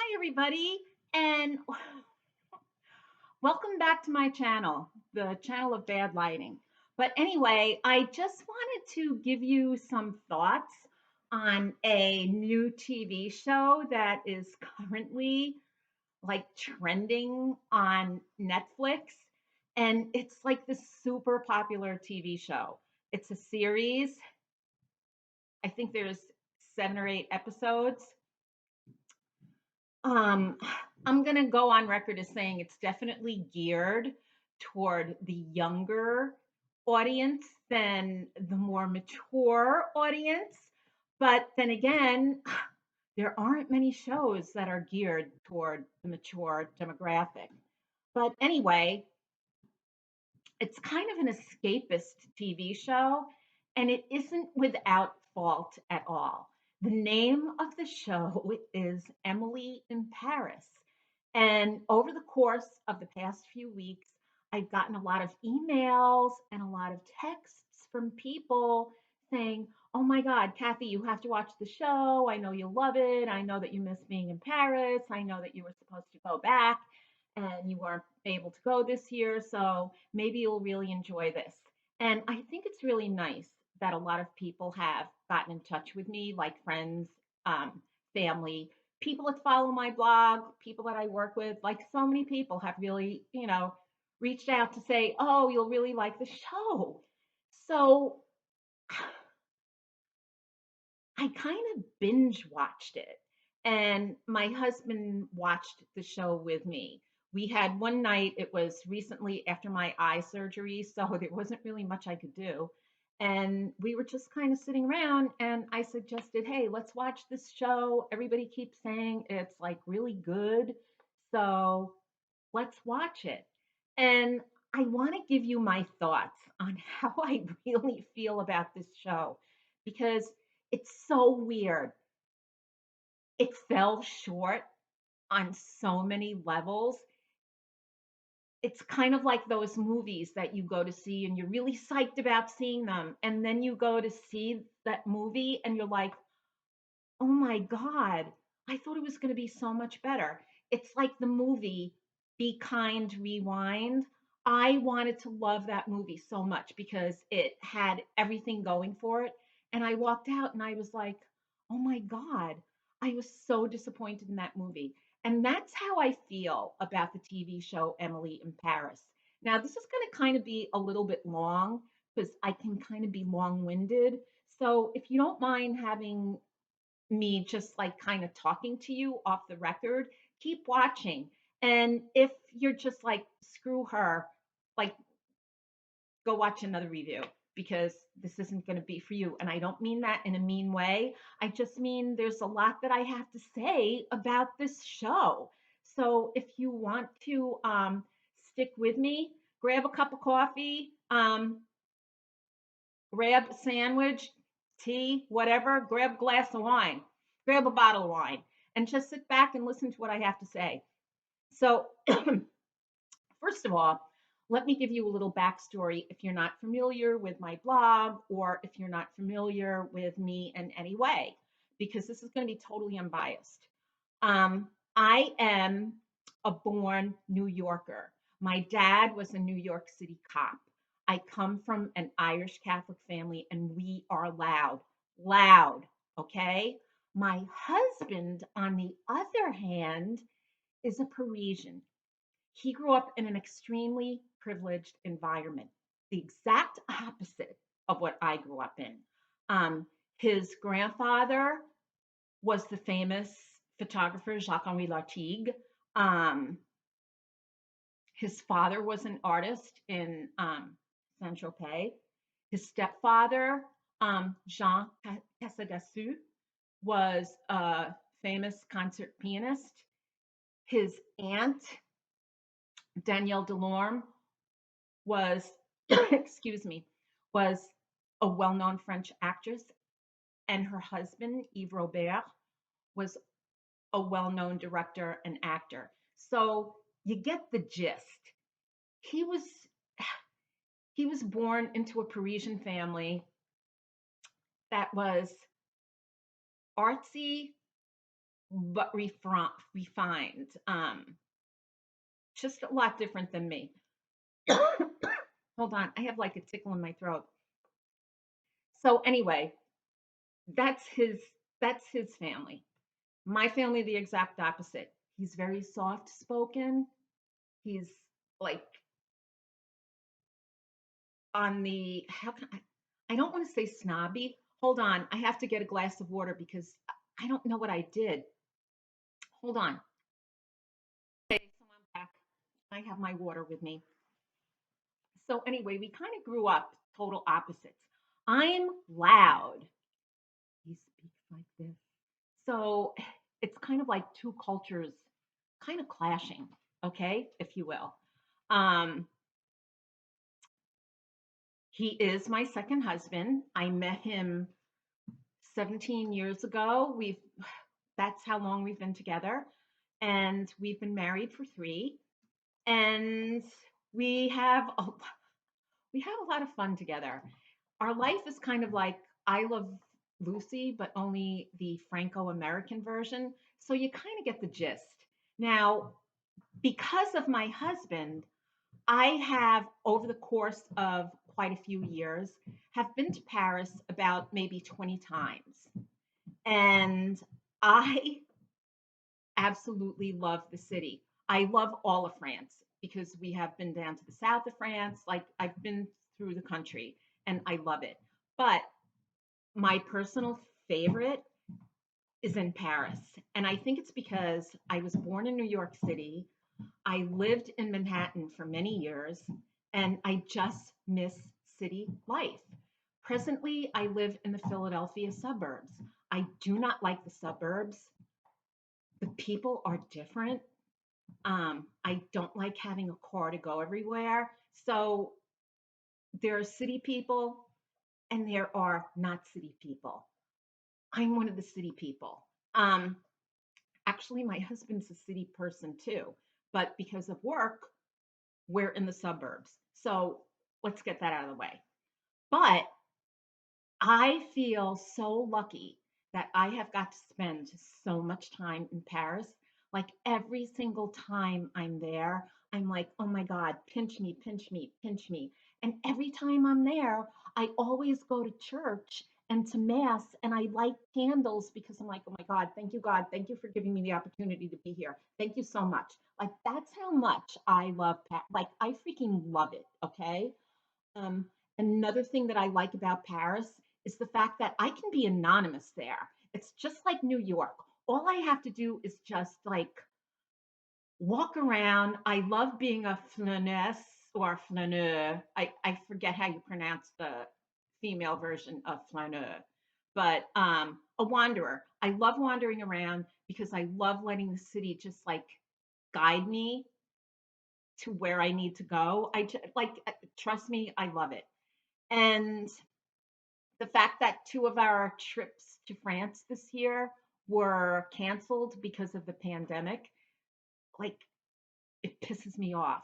Hi, everybody, and welcome back to my channel, the channel of bad lighting. But anyway, I just wanted to give you some thoughts on a new TV show that is currently like trending on Netflix. And it's like this super popular TV show. It's a series. I think there's 7 or 8 episodes. Um, I'm going to go on record as saying it's definitely geared toward the younger audience than the more mature audience. But then again, there aren't many shows that are geared toward the mature demographic. But anyway, it's kind of an escapist TV show, and it isn't without fault at all. The name of the show is Emily in Paris. And over the course of the past few weeks, I've gotten a lot of emails and a lot of texts from people saying, "Oh my God, Kathy, you have to watch the show. I know you love it. I know that you miss being in Paris. I know that you were supposed to go back and you weren't able to go this year. So maybe you'll really enjoy this." And I think it's really nice that a lot of people have gotten in touch with me, like friends, family, people that follow my blog, people that I work with. Like so many people have really, reached out to say, "Oh, you'll really like the show." So I kind of binge watched it. And my husband watched the show with me. We had one night, it was recently after my eye surgery, so there wasn't really much I could do. And we were just kind of sitting around, and I suggested, "Hey, let's watch this show. Everybody keeps saying it's like really good. So let's watch it." And I want to give you my thoughts on how I really feel about this show because it's so weird. It fell short on so many levels. It's kind of like those movies that you go to see and you're really psyched about seeing them. And then you go to see that movie and you're like, "Oh my God, I thought it was going to be so much better." It's like the movie Be Kind, Rewind. I wanted to love that movie so much because it had everything going for it. And I walked out and I was like, "Oh my God, I was so disappointed in that movie." And that's how I feel about the TV show Emily in Paris. Now, this is going to kind of be a little bit long because I can kind of be long winded. So if you don't mind having me just like kind of talking to you off the record, keep watching. And if you're just like, "Screw her," like go watch another review because this isn't going to be for you. And I don't mean that in a mean way. I just mean there's a lot that I have to say about this show. So if you want to stick with me, grab a cup of coffee, grab a sandwich, tea, whatever, grab a glass of wine, grab a bottle of wine, and just sit back and listen to what I have to say. So, first of all, let me give you a little backstory if you're not familiar with my blog or if you're not familiar with me in any way, because this is going to be totally unbiased. I am a born New Yorker. My dad was a New York City cop. I come from an Irish Catholic family and we are loud, loud, okay? My husband, on the other hand, is a Parisian. He grew up in an extremely privileged environment, the exact opposite of what I grew up in. His grandfather was the famous photographer Jacques-Henri Lartigue. Um, his father was an artist in Saint Tropez. His stepfather, Jean Casadassus, was a famous concert pianist. His aunt, Danielle Delorme, was, excuse me, was a well-known French actress, and her husband, Yves Robert, was a well-known director and actor. So you get the gist. He was he was born into a Parisian family that was artsy, but refined. Just a lot different than me. Hold on, I have like a tickle in my throat. So anyway, that's his that's his family. My family, the exact opposite. He's very soft spoken. He's like on the how can I don't want to say snobby. Hold on, I have to get a glass of water because I don't know what I did. Hold on. Okay, so I'm back. I have my water with me. So anyway, we kind of grew up total opposites. I'm loud. He speaks like this. So it's kind of like two cultures kind of clashing, okay, if you will. Um, he is my second husband. I met him 17 years ago. We've That's how long we've been together, and we've been married for 3. And we have a, we have a lot of fun together. Our life is kind of like I Love Lucy, but only the Franco-American version. So you kind of get the gist. Now, because of my husband, I have, over the course of quite a few years, have been to Paris about maybe 20 times. And I absolutely love the city. I love all of France because we have been down to the south of France. Like I've been through the country and I love it. But my personal favorite is in Paris. And I think it's because I was born in New York City. I lived in Manhattan for many years and I just miss city life. Presently, I live in the Philadelphia suburbs. I do not like the suburbs. The people are different. I don't like having a car to go everywhere. So there are city people and there are not city people. I'm one of the city people. Um, Actually, my husband's a city person too, but because of work, we're in the suburbs. So let's get that out of the way. But I feel so lucky that I have got to spend so much time in Paris. Like every single time I'm there, I'm like, oh my God, pinch me, pinch me, pinch me. And every time I'm there, I always go to church and to mass and I light candles because I'm like, oh my God, thank you, God. Thank you for giving me the opportunity to be here. Thank you so much. Like that's how much I love Paris. Like I freaking love it. Okay. Um, Another thing that I like about Paris is the fact that I can be anonymous there. It's just like New York. All I have to do is just like walk around. I love being a flaneuse or flaneur. I forget how you pronounce the female version of flaneur, but a wanderer. I love wandering around because I love letting the city just like guide me to where I need to go. Like trust me, I love it. And the fact that 2 of our trips to France this year were canceled because of the pandemic, like it pisses me off.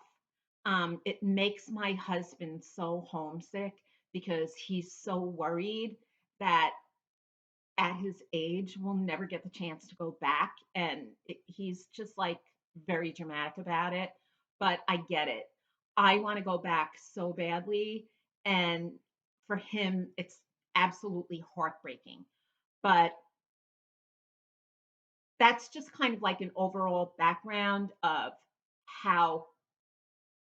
It makes my husband so homesick because he's so worried that at his age we'll never get the chance to go back. And he's just like very dramatic about it. But I get it. I want to go back so badly. And for him, it's absolutely heartbreaking. But that's just kind of like an overall background of how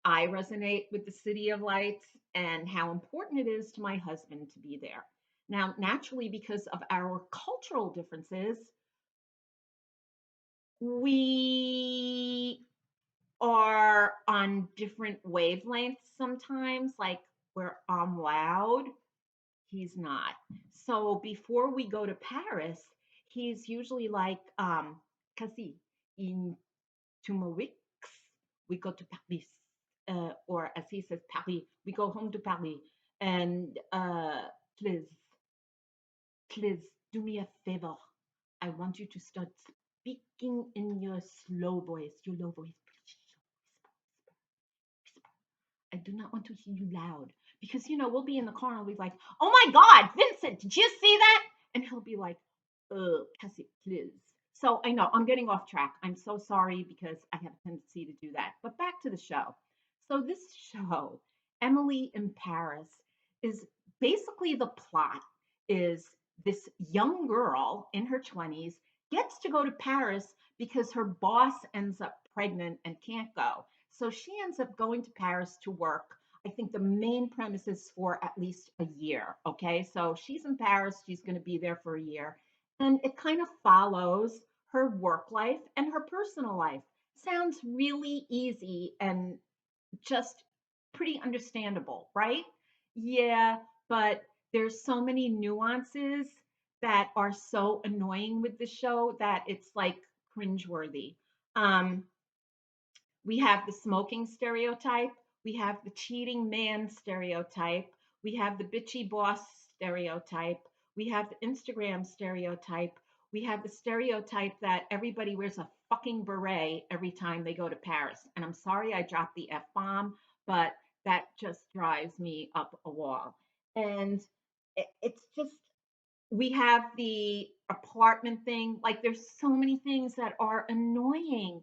I resonate with the City of Lights and how important it is to my husband to be there. Now, naturally, because of our cultural differences, we are on different wavelengths sometimes, like where I'm loud, he's not. So before we go to Paris, he's usually like, Kasi, in 2 more weeks, we go to Paris. Or as he says, Paris, we go home to Paris. And please, please do me a favor. I want you to start speaking in your slow voice, your low voice. I do not want to hear you loud because we'll be in the car and I'll be like, "Oh my God, Vincent, did you see that?" And he'll be like, "Cassie, please." So I know I'm getting off track. I'm so sorry because I have a tendency to do that. But back to the show. So this show, Emily in Paris, is basically the plot is this young girl in her 20s gets to go to Paris because her boss ends up pregnant and can't go. So she ends up going to Paris to work. I think the main premise is for at least a year. Okay. So she's in Paris. She's going to be there for a year. And it kind of follows her work life and her personal life. Sounds really easy and just pretty understandable, right? Yeah, but there's so many nuances that are so annoying with the show that it's like cringeworthy. Um, we have the smoking stereotype, we have the cheating man stereotype, we have the bitchy boss stereotype, we have the Instagram stereotype, we have the stereotype that everybody wears a fucking beret every time they go to Paris. And I'm sorry I dropped the F bomb, but that just drives me up a wall. And it's just, we have the apartment thing. Like there's so many things that are annoying.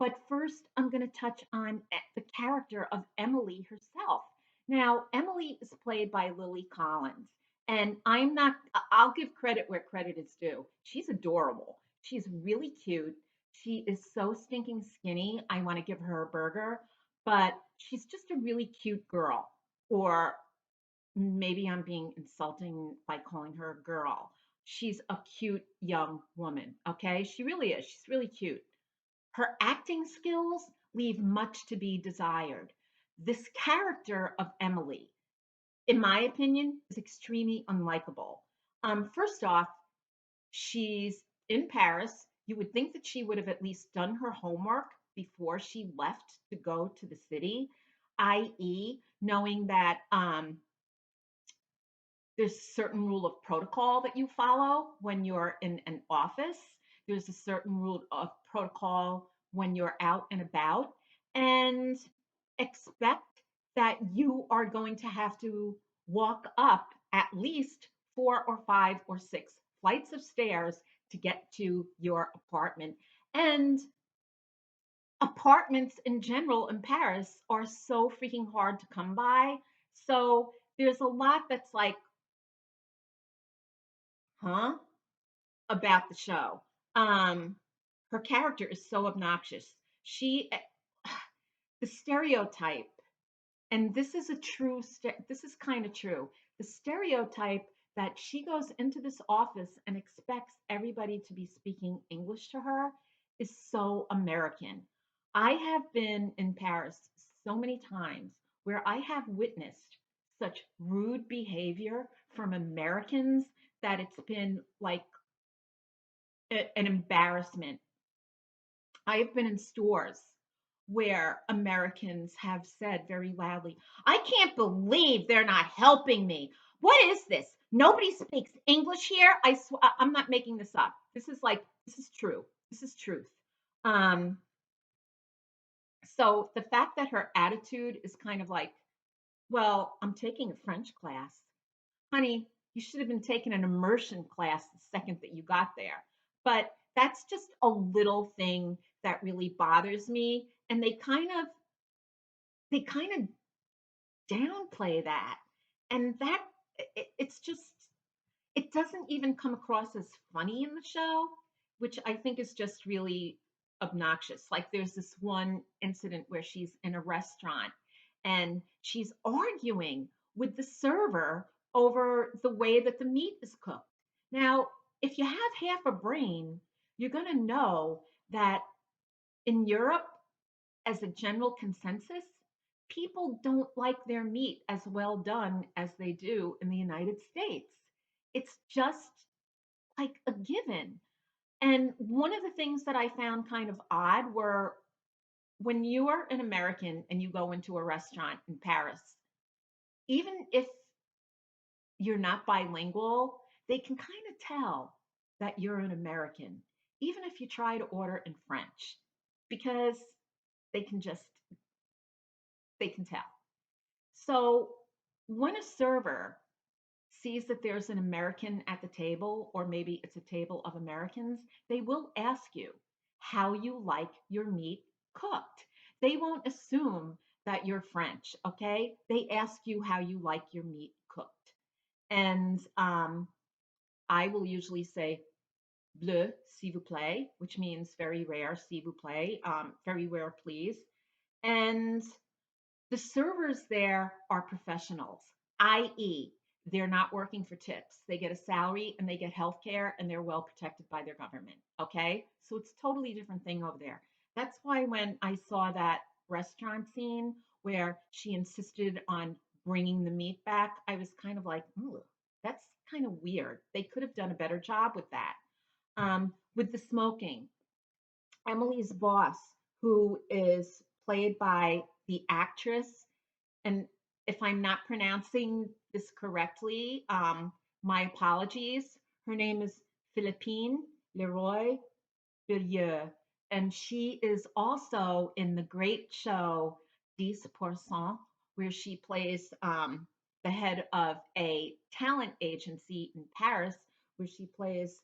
But first, I'm going to touch on the character of Emily herself. Now, Emily is played by Lily Collins. And I'm not, I'll give credit where credit is due. She's adorable. She's really cute. She is so stinking skinny. I want to give her a burger, but she's just a really cute girl. Or maybe I'm being insulting by calling her a girl. She's a cute young woman. Okay. She really is. She's really cute. Her acting skills leave much to be desired. This character of Emily, in my opinion, is extremely unlikable. First off, she's in Paris. You would think that she would have at least done her homework before she left to go to the city, i.e., knowing that there's a certain rule of protocol that you follow when you're in an office. There's a certain rule of protocol when you're out and about, and expect that you are going to have to walk up at least 4 or 5 or 6 flights of stairs to get to your apartment. And apartments in general in Paris are so freaking hard to come by. So there's a lot that's like, huh? About the show. Um, Her character is so obnoxious. She, the stereotype, and this is a true, this is kind of true. The stereotype that she goes into this office and expects everybody to be speaking English to her is so American. I have been in Paris so many times where I have witnessed such rude behavior from Americans that it's been like an embarrassment. I've been in stores where Americans have said very loudly, I can't believe they're not helping me. What is this? Nobody speaks English here. I'm not making this up. This is like, this is true. This is truth. Um, so the fact that her attitude is kind of like, well, I'm taking a French class. Honey, you should have been taking an immersion class the second that you got there. But that's just a little thing that really bothers me. And they kind of downplay that. And that it's just it doesn't even come across as funny in the show, which I think is just really obnoxious. Like there's this one incident where she's in a restaurant and she's arguing with the server over the way that the meat is cooked. Now, if you have half a brain, you're going to know that in Europe, as a general consensus, people don't like their meat as well done as they do in the United States. It's just like a given. And one of the things that I found kind of odd were when you are an American and you go into a restaurant in Paris, even if you're not bilingual, they can kind of tell that you're an American, even if you try to order in French, because they can just, they can tell. So when a server sees that there's an American at the table, or maybe it's a table of Americans, they will ask you how you like your meat cooked. They won't assume that you're French, okay? They ask you how you like your meat cooked. And I will usually say bleu, s'il vous plaît, which means very rare, s'il vous plaît, very rare, please. And the servers there are professionals, i.e., they're not working for tips. They get a salary and they get health care and they're well protected by their government. Okay. So it's a totally different thing over there. That's why when I saw that restaurant scene where she insisted on bringing the meat back, I was kind of like, ooh, that's kind of weird. They could have done a better job with that. With the smoking, Emily's boss, who is played by the actress, and if I'm not pronouncing this correctly, my apologies. Her name is Philippine Leroy Beaulieu, and she is also in the great show 10%, where she plays the head of a talent agency in Paris, where she plays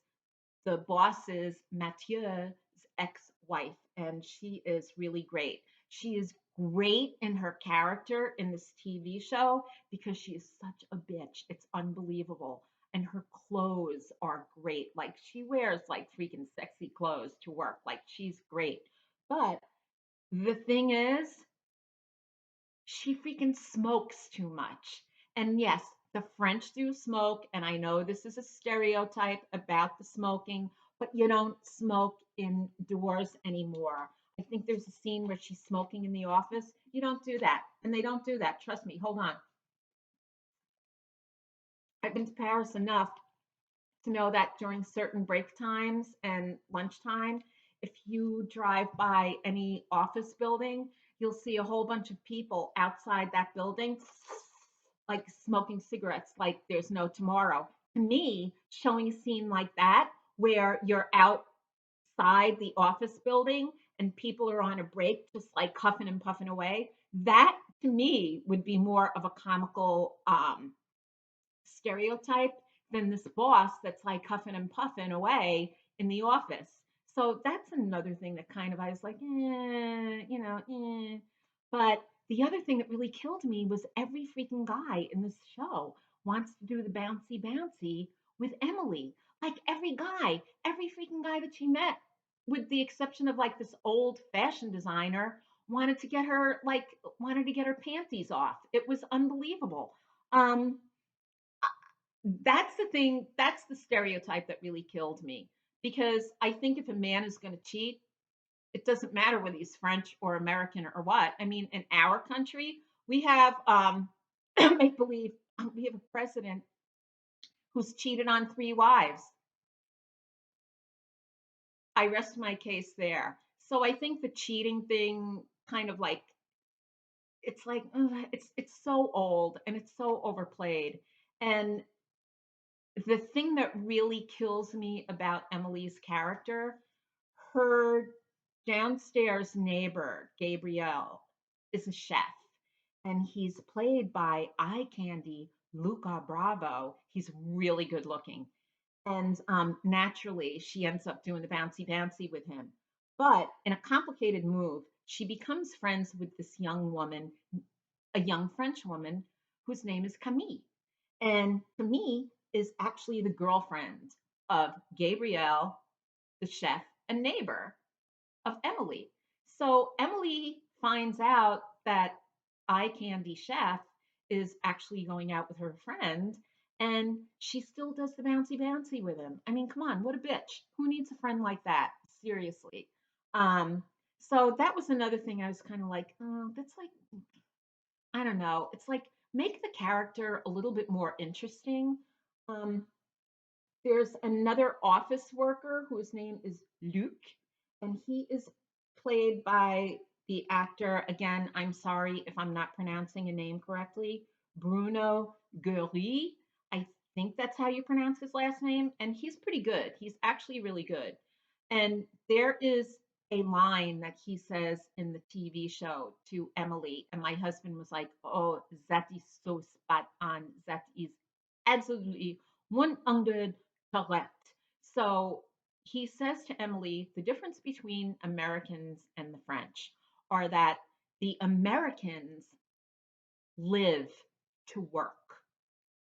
the boss's Mathieu's ex-wife, and she is really great. She is great in her character in this TV show because she is such a bitch. It's unbelievable. And her clothes are great. Like she wears like freaking sexy clothes to work. Like she's great. But the thing is, she freaking smokes too much. And yes, the French do smoke, and I know this is a stereotype about the smoking, but you don't smoke indoors anymore. I think there's a scene where she's smoking in the office. You don't do that. And they don't do that. Trust me. Hold on. I've been to Paris enough to know that during certain break times and lunchtime, if you drive by any office building, you'll see a whole bunch of people outside that building, like smoking cigarettes, like there's no tomorrow. To me, showing a scene like that, where you're outside the office building and people are on a break, just like huffing and puffing away, that to me would be more of a comical stereotype than this boss that's like huffing and puffing away in the office. So that's another thing that kind of I was like, eh. But the other thing that really killed me was every freaking guy in this show wants to do the bouncy bouncy with Emily. Like every freaking guy that she met, with the exception of like this old fashion designer, wanted to get her panties off. It was unbelievable. Um, that's the thing, that's the stereotype that really killed me, because I think if a man is going to cheat, it doesn't matter whether he's French or American or what. I mean, in our country, we have make believe we have a president who's cheated on 3 wives. I rest my case there. So I think the cheating thing kind of like, it's like ugh, it's so old and it's so overplayed. And the thing that really kills me about Emily's character, her downstairs neighbor, Gabriel, is a chef, and he's played by eye candy Luca Bravo. He's really good looking. And naturally, she ends up doing the bouncy bouncy with him. But in a complicated move, she becomes friends with this young woman, a young French woman, whose name is Camille. And Camille is actually the girlfriend of Gabrielle, the chef and neighbor of Emily. So Emily finds out that Eye Candy Chef is actually going out with her friend, and she still does the bouncy bouncy with him. I mean, come on, what a bitch. Who needs a friend like that? Seriously. Um, so that was another thing I was kind of like, oh, that's like, I don't know. It's like make the character a little bit more interesting. Um, there's another office worker whose name is Luc, and he is played by the actor. Again, I'm sorry if I'm not pronouncing a name correctly. Bruno Guery. I think that's how you pronounce his last name. And he's pretty good. He's actually really good. And there is a line that he says in the TV show to Emily. And my husband was like, oh, that is so spot on. That is absolutely 100 correct. So he says to Emily, the difference between Americans and the French are that the Americans live to work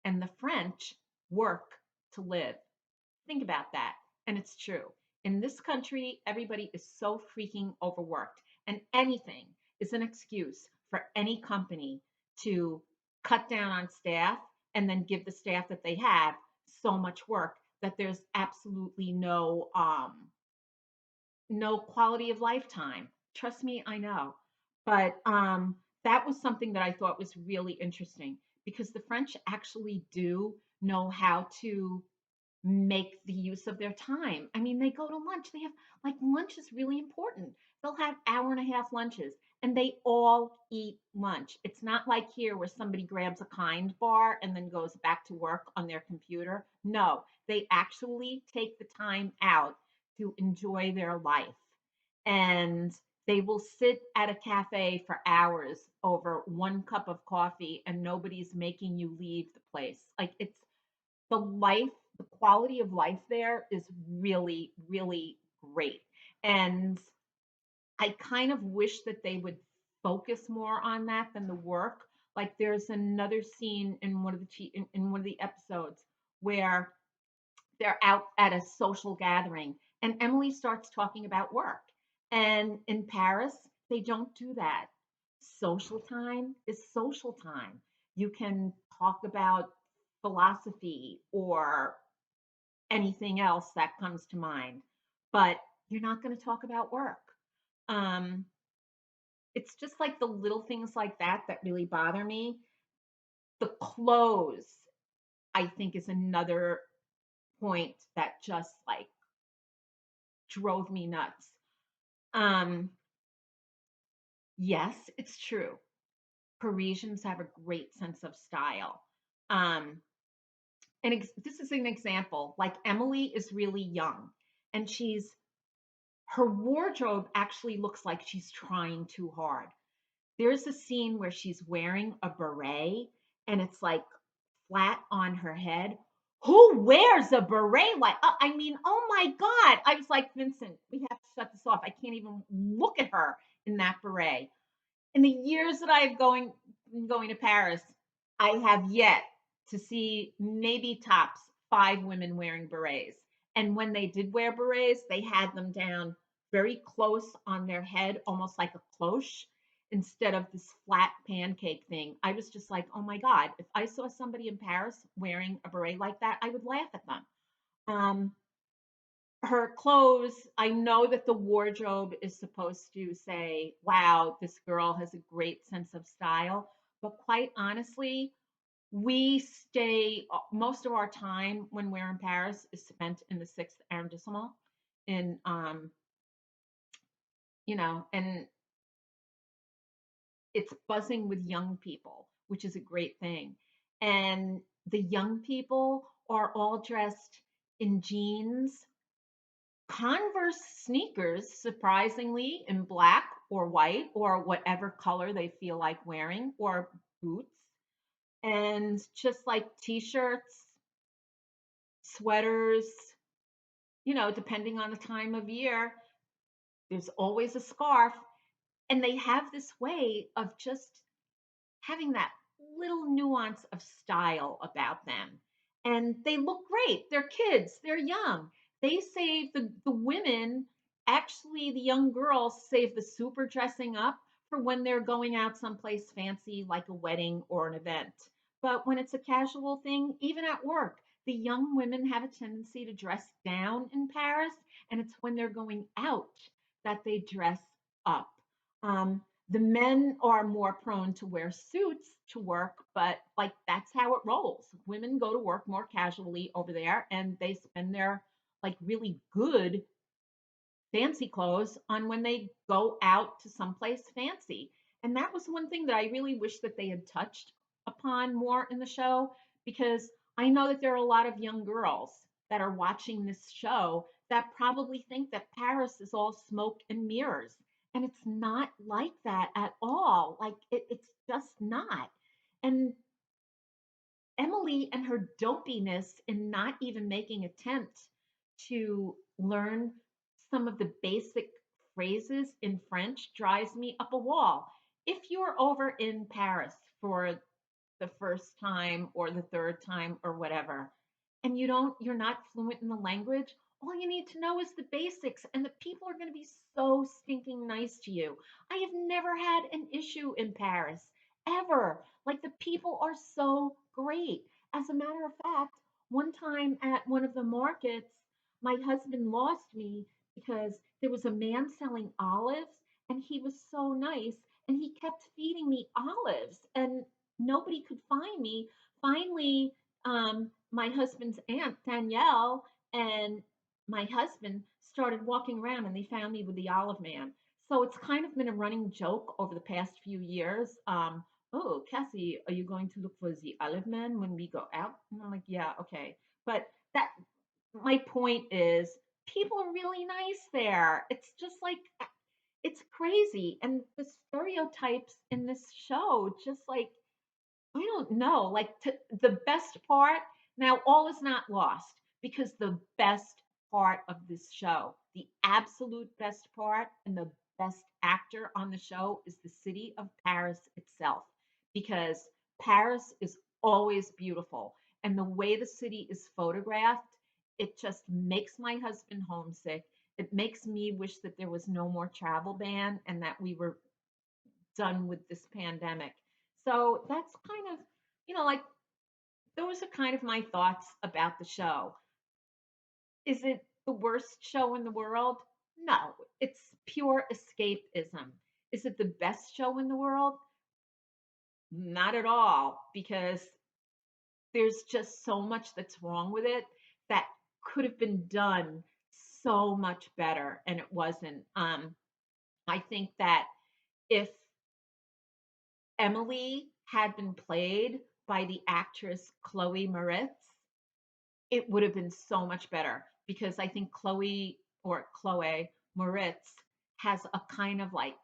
and the French work to live. Think about that. And it's true. In this country, everybody is so freaking overworked, and anything is an excuse for any company to cut down on staff and then give the staff that they have so much work that there's absolutely no quality of lifetime. Trust me, I know. But that was something that I thought was really interesting because the French actually do know how to make the use of their time. I mean, they go to lunch. They have like lunch is really important. They'll have hour and a half lunches and they all eat lunch. It's not like here where somebody grabs a kind bar and then goes back to work on their computer. No, they actually take the time out to enjoy their life. And they will sit at a cafe for hours over one cup of coffee and nobody's making you leave the place. Like it's the life, the quality of life there is really, really great. And I kind of wish that they would focus more on that than the work. Like there's another scene in in one of the episodes where they're out at a social gathering and Emily starts talking about work. And in Paris, they don't do that. Social time is social time. You can talk about philosophy or anything else that comes to mind, but you're not going to talk about work. Um, it's just like the little things like that that really bother me. The clothes, I think, is another point that just like drove me nuts. Um, yes, it's true. Parisians have a great sense of style. Um, and this is an example. Like Emily is really young, and she's her wardrobe actually looks like she's trying too hard. There's a scene where she's wearing a beret and it's like flat on her head. Who wears a beret like I mean, oh my God. I was like, Vincent, we have to shut this off. I can't even look at her in that beret. In the years that I've been going to Paris, I have yet to see maybe tops 5 women wearing berets. And when they did wear berets, they had them down very close on their head, almost like a cloche, instead of this flat pancake thing. I was just like, oh my God, if I saw somebody in Paris wearing a beret like that, I would laugh at them. Um, her clothes, I know that the wardrobe is supposed to say, wow, this girl has a great sense of style. But quite honestly, we stay, most of our time when we're in Paris is spent in the sixth arrondissement. In, and it's buzzing with young people, which is a great thing. And the young people are all dressed in jeans, Converse sneakers, surprisingly, in black or white or whatever color they feel like wearing, or boots, and just like t shirts, sweaters, depending on the time of year, there's always a scarf. And they have this way of just having that little nuance of style about them. And they look great. They're kids, they're young. They save the women, actually, the young girls save the super dressing up for when they're going out someplace fancy like a wedding or an event. But when it's a casual thing, even at work, the young women have a tendency to dress down in Paris, and it's when they're going out that they dress up. Um, the men are more prone to wear suits to work, but like that's how it rolls. Women go to work more casually over there and they spend their like really good fancy clothes on when they go out to someplace fancy. And that was one thing that I really wish that they had touched upon more in the show because I know that there are a lot of young girls that are watching this show that probably think that Paris is all smoke and mirrors. And it's not like that at all. Like it's just not. And Emily and her dopiness in not even making attempt to learn some of the basic phrases in French drives me up a wall. If you're over in Paris for the first time or the third time or whatever, and you're not fluent in the language, all you need to know is the basics, and the people are going to be so stinking nice to you. I have never had an issue in Paris ever. Like, the people are so great. As a matter of fact, one time at one of the markets, my husband lost me because there was a man selling olives, and he was so nice, and he kept feeding me olives, and nobody could find me. Finally, my husband's aunt, Danielle, and my husband started walking around, and they found me with the olive man. So it's kind of been a running joke over the past few years. Oh, Cassie, are you going to look for the olive man when we go out? And I'm like, yeah, okay. But that my point is, people are really nice there. It's just like, it's crazy. And the stereotypes in this show, just like, I don't know. Like, the best part, now all is not lost, because the best part of this show, the absolute best part and the best actor on the show, is the city of Paris itself, because Paris is always beautiful. And the way the city is photographed, it just makes my husband homesick. It makes me wish that there was no more travel ban and that we were done with this pandemic. So that's kind of, like, those are kind of my thoughts about the show. Is it the worst show in the world? No, it's pure escapism. Is it the best show in the world? Not at all, because there's just so much that's wrong with it that could have been done so much better, and it wasn't. I think that if Emily had been played by the actress Chloe Moretz, it would have been so much better, because I think Chloe Moretz has a kind of like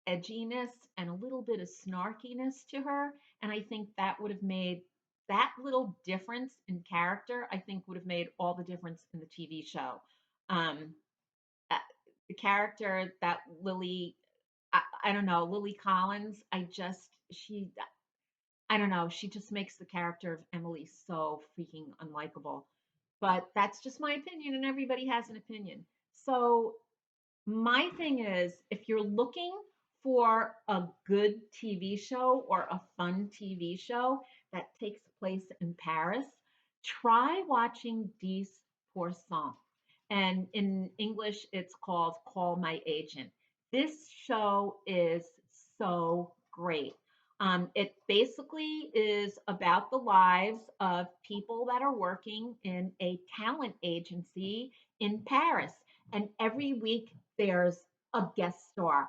edginess and a little bit of snarkiness to her. And I think that would have made that little difference in character, I think would have made all the difference in the TV show. Um, uh, the character that I don't know, Lily Collins, I don't know, she just makes the character of Emily so freaking unlikable. But that's just my opinion, and everybody has an opinion. So, my thing is, if you're looking for a good TV show or a fun TV show that takes place in Paris, try watching 10%. And in English, it's called Call My Agent. This show is so great. It basically is about the lives of people that are working in a talent agency in Paris. And every week there's a guest star,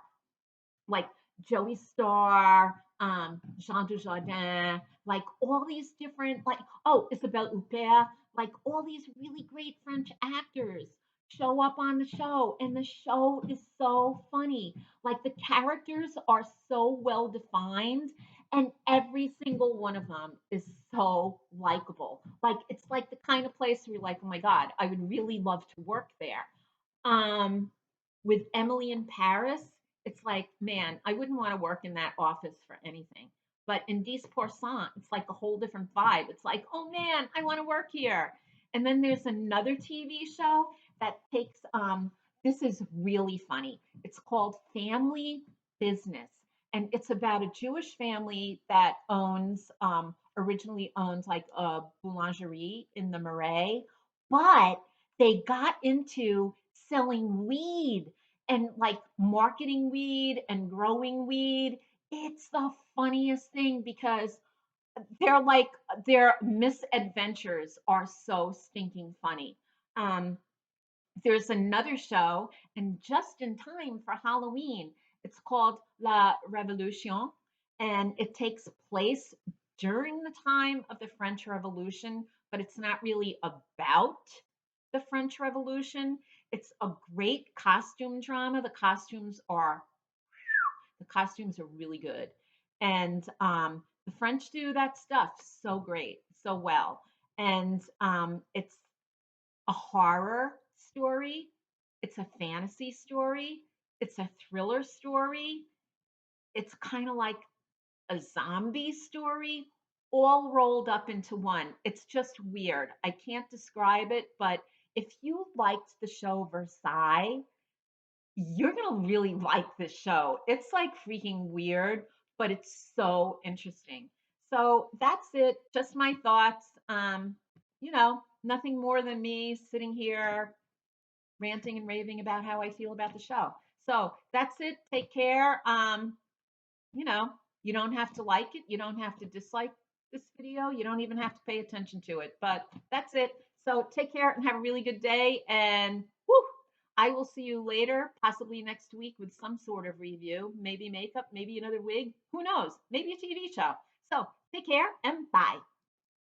like Joey Starr, Jean Dujardin, like all these different, like, oh, Isabelle Huppert, like all these really great French actors show up on the show, and the show is so funny. Like, the characters are so well defined, and every single one of them is so likable. Like, it's like the kind of place where you're like, oh my God, I would really love to work there. Um, with Emily in Paris, it's like, man, I wouldn't want to work in that office for anything. But in 10%, it's like a whole different vibe. It's like, oh man, I want to work here. And then there's another TV show that takes, this is really funny. It's called Family Business. And it's about a Jewish family that originally owns like a boulangerie in the Marais, but they got into selling weed and like marketing weed and growing weed. It's the funniest thing, because they're like, their misadventures are so stinking funny. Um, there's another show, and just in time for Halloween, it's called La Révolution, and it takes place during the time of the French Revolution, but it's not really about the French Revolution. It's a great costume drama. The costumes are really good, and the French do that stuff so great. so well. And it's a horror story, it's a fantasy story, it's a thriller story, it's kind of like a zombie story all rolled up into one. It's just weird. I can't describe it, but if you liked the show Versailles, you're going to really like this show. It's like freaking weird, but it's so interesting. So that's it. Just my thoughts. Nothing more than me sitting here ranting and raving about how I feel about the show. So that's it. Take care. You know, you don't have to like it. You don't have to dislike this video. You don't even have to pay attention to it. But that's it. So take care and have a really good day. And whew, I will see you later, possibly next week with some sort of review, maybe makeup, maybe another wig. Who knows? Maybe a TV show. So take care and bye.